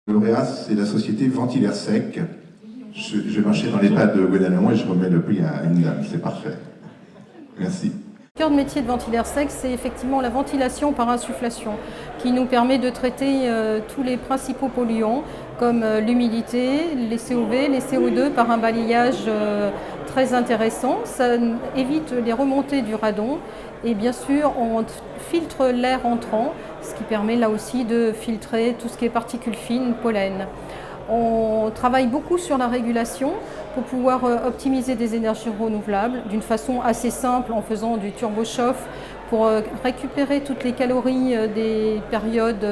Lauréat, c'est la société Ventilaire Sec. Je vais marcher dans les pas de Gouvernement et je remets le prix à une dame. C'est parfait. Merci. Le cœur de métier de Ventilaire Sec, c'est effectivement la ventilation par insufflation, qui nous permet de traiter tous les principaux polluants, comme l'humidité, les COV, les CO2, par un balayage très intéressant. Ça évite les remontées du radon et bien sûr, on filtre l'air entrant, ce qui permet là aussi de filtrer tout ce qui est particules fines, pollen. On travaille beaucoup sur la régulation pour pouvoir optimiser des énergies renouvelables d'une façon assez simple en faisant du turbochauffe pour récupérer toutes les calories des périodes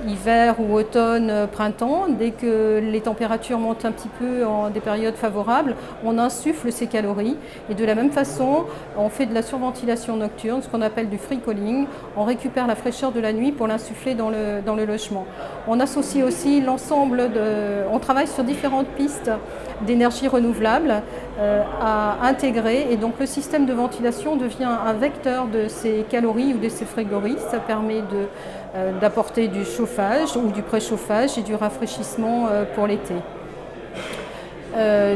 hiver ou automne, printemps. Dès que les températures montent un petit peu en des périodes favorables, on insuffle ces calories et de la même façon, on fait de la surventilation nocturne, ce qu'on appelle du free cooling. On récupère la fraîcheur de la nuit pour l'insuffler dans le logement. On associe aussi l'ensemble on travaille sur différentes pistes d'énergie renouvelable à intégrer et donc le système de ventilation devient un vecteur de ces calories ou de ces frégories. Ça permet d'apporter du chauffage ou du préchauffage et du rafraîchissement pour l'été.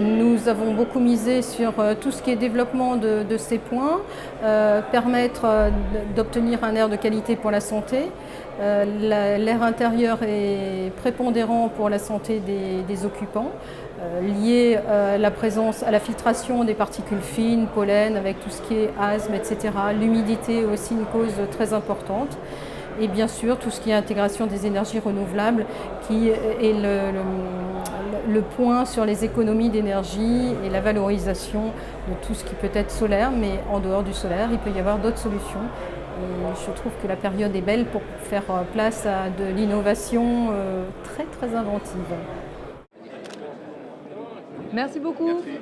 Nous avons beaucoup misé sur tout ce qui est développement de ces points, permettre d'obtenir un air de qualité pour la santé. L'air intérieur est prépondérant pour la santé des occupants, lié à la filtration des particules fines, pollen, avec tout ce qui est asthme, etc. L'humidité est aussi une cause très importante. Et bien sûr, tout ce qui est intégration des énergies renouvelables, qui est le point sur les économies d'énergie et la valorisation de tout ce qui peut être solaire, mais en dehors du solaire, il peut y avoir d'autres solutions. Et je trouve que la période est belle pour faire place à de l'innovation très très inventive. Merci beaucoup. Merci.